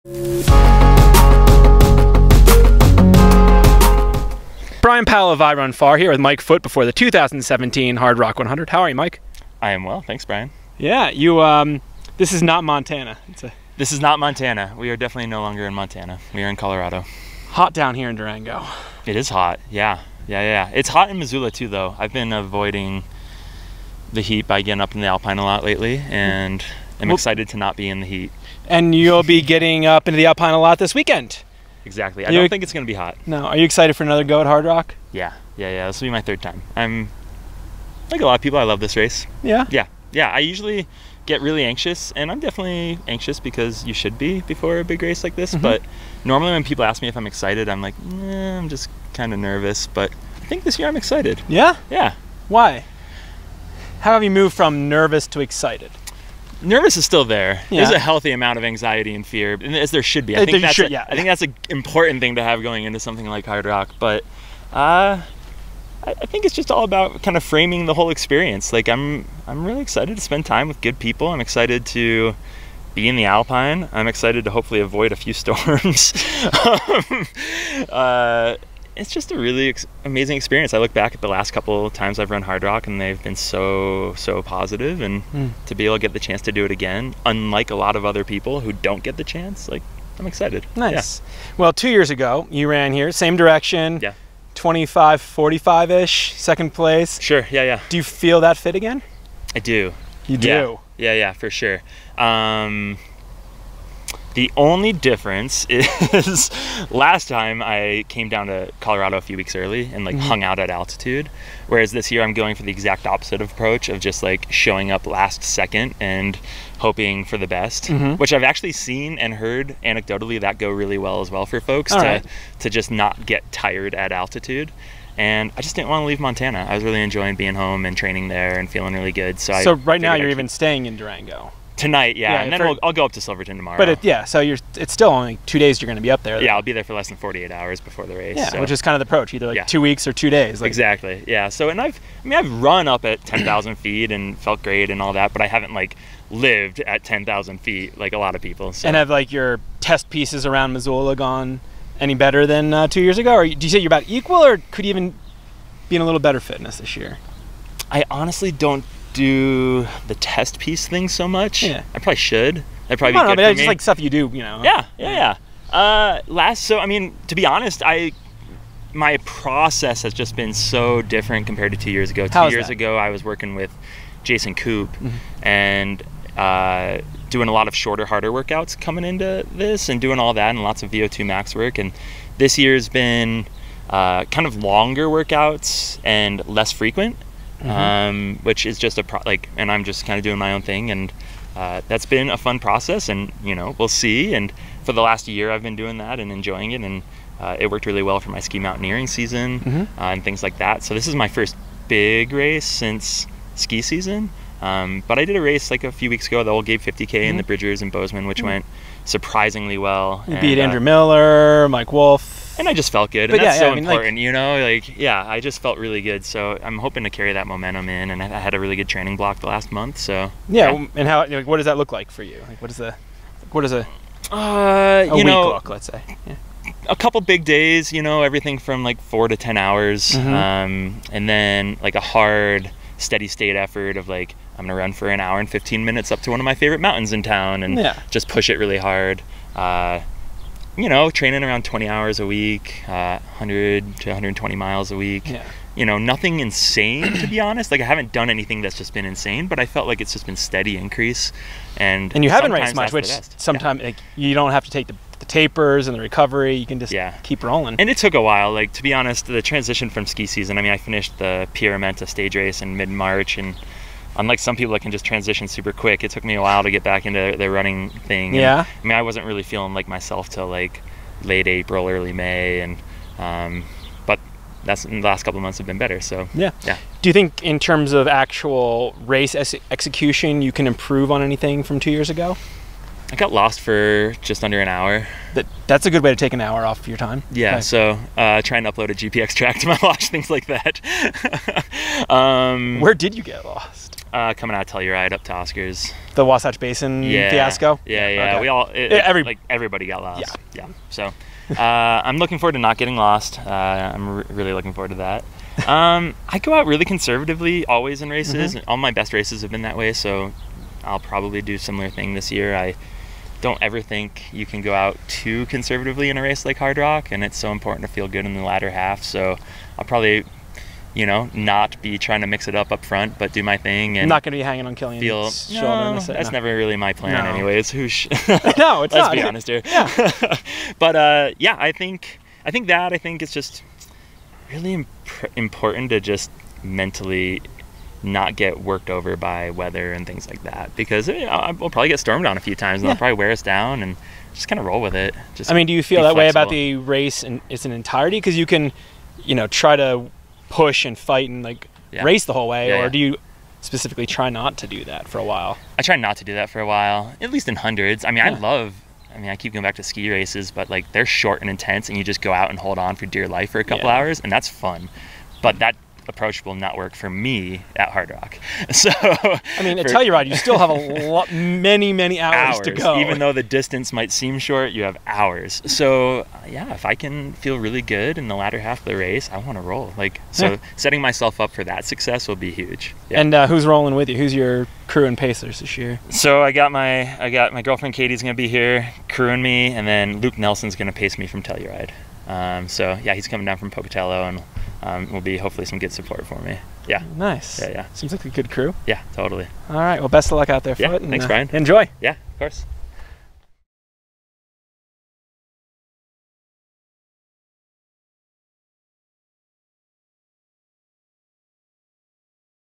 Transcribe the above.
Brian Powell of I Run Far here with Mike Foote before the 2017 Hardrock 100. How are you, Mike? I am well, thanks, Brian. Yeah, you. This is not Montana. This is not Montana. We are definitely no longer in Montana. We are in Colorado. Hot down here in Durango. It is hot. Yeah. It's hot in Missoula too, though. I've been avoiding the heat by getting up in the Alpine a lot lately, and I'm excited to not be in the heat. And you'll be getting up into the Alpine a lot this weekend. Exactly. I don't think it's going to be hot. No. Are you excited for another go at Hardrock? Yeah. This will be my third time. I'm like a lot of people. I love this race. Yeah. I usually get really anxious, and I'm definitely anxious because you should be before a big race like this. But normally when people ask me if I'm excited, I'm like, I'm just kind of nervous. But I think this year I'm excited. Yeah? Yeah. Why? How have you moved from nervous to excited? Nervous is still there. Yeah. There's a healthy amount of anxiety and fear, as there should be. I think that's an important thing to have going into something like Hardrock. But I think it's just all about kind of framing the whole experience. Like I'm really excited to spend time with good people. I'm excited to be in the Alpine. I'm excited to hopefully avoid a few storms. It's just a really amazing experience. I look back at the last couple times I've run Hardrock, and they've been so positive, and to be able to get the chance to do it again, unlike a lot of other people who don't get the chance, like, I'm excited. Nice. Yeah. Well, 2 years ago, you ran here, same direction. Yeah. 25, 45-ish, second place. Sure, yeah. Do you feel that fit again? I do. You do? Yeah, for sure. The only difference is last time I came down to Colorado a few weeks early and hung out at altitude, whereas this year I'm going for the exact opposite approach of just showing up last second and hoping for the best, which I've actually seen and heard anecdotally that go really well as well for folks to just not get tired at altitude. And I just didn't want to leave Montana. I was really enjoying being home and training there and feeling really good. So right now you're even staying in Durango. Tonight, yeah, and then I'll go up to Silverton tomorrow. But so it's still only 2 days you're going to be up there. Yeah, I'll be there for less than 48 hours before the race. Yeah, so. Which is kind of the approach, either 2 weeks or 2 days. Exactly, yeah. So, and I've run up at 10,000 feet and felt great and all that, but I haven't lived at 10,000 feet like a lot of people. So. And have your test pieces around Missoula gone any better than 2 years ago, or do you say you're about equal, or could you even be in a little better fitness this year? I honestly don't do the test piece thing so much. Yeah. I probably should. That'd probably be good for me. Just stuff you do, Yeah. To be honest, my process has just been so different compared to 2 years ago. 2 years ago, I was working with Jason Coop and doing a lot of shorter, harder workouts coming into this and doing all that and lots of VO2 max work. And this year's been kind of longer workouts and less frequent. Which is just and I'm just kind of doing my own thing, and that's been a fun process, and we'll see. And for the last year I've been doing that and enjoying it, and it worked really well for my ski mountaineering season and things like that. So this is my first big race since ski season, but I did a race a few weeks ago, the old Gabe 50K in the Bridgers in Bozeman, which went surprisingly well. You beat Andrew Miller, Mike Wolf. And I just felt good, and that's so important, I just felt really good. So I'm hoping to carry that momentum in, and I had a really good training block the last month. So and how? What does that look like for you? What does a week look? Let's say. Yeah. A couple big days, everything from 4 to 10 hours, and then a hard, steady state effort of I'm gonna run for an hour and 15 minutes up to one of my favorite mountains in town, and just push it really hard. Training around 20 hours a week, 100 to 120 miles a week. Yeah. Nothing insane, to be honest. I haven't done anything that's just been insane, but I felt like it's just been steady increase. And you haven't raced much, which sometimes you don't have to take the tapers and the recovery. You can just keep rolling. And it took a while. To be honest, the transition from ski season, I finished the Pierre Armenta stage race in mid-March, and unlike some people that can just transition super quick, it took me a while to get back into the running thing. Yeah. And, I wasn't really feeling like myself till late April, early May, and but the last couple of months have been better. So yeah. Do you think in terms of actual race execution, you can improve on anything from 2 years ago? I got lost for just under an hour. That's a good way to take an hour off of your time. Yeah, okay. So trying to upload a GPX track to my watch, things like that. Where did you get lost? Coming out of Telluride up to Oscars. The Wasatch Basin fiasco? Yeah. Okay. We all, everybody got lost. Yeah. So I'm looking forward to not getting lost. I'm really looking forward to that. I go out really conservatively always in races. All my best races have been that way, so I'll probably do a similar thing this year. I don't ever think you can go out too conservatively in a race like Hardrock, and it's so important to feel good in the latter half. So I'll probably, not be trying to mix it up front, but do my thing. And I'm not going to be hanging on Killian's shoulder. That's never really my plan anyways. No, it's Let's not. be honest here. Yeah. But I think it's just really important to just mentally not get worked over by weather and things like that, because we'll probably get stormed on a few times and they'll probably wear us down, and just kind of roll with it. Just do you feel that way about the race in its entirety? Because you can, try to push and fight and race the whole way, or do you specifically try not to do that for a while? I try not to do that for a while, at least in hundreds. I keep going back to ski races, but they're short and intense, and you just go out and hold on for dear life for a couple hours, and that's fun. But that approach will not work for me at Hardrock. So at Telluride, you still have many hours to go. Even though the distance might seem short, you have hours. So if I can feel really good in the latter half of the race, I want to roll. Setting myself up for that success will be huge. Yeah. And who's rolling with you? Who's your crew and pacers this year? So I got my girlfriend Katie's gonna be here crewing me, and then Luke Nelson's gonna pace me from Telluride. He's coming down from Pocatello, and will be hopefully some good support for me. Yeah. Nice. Yeah. Seems like a good crew. Yeah, totally. All right. Well, best of luck out there, Foote. Thanks, Brian. Enjoy. Yeah, of course.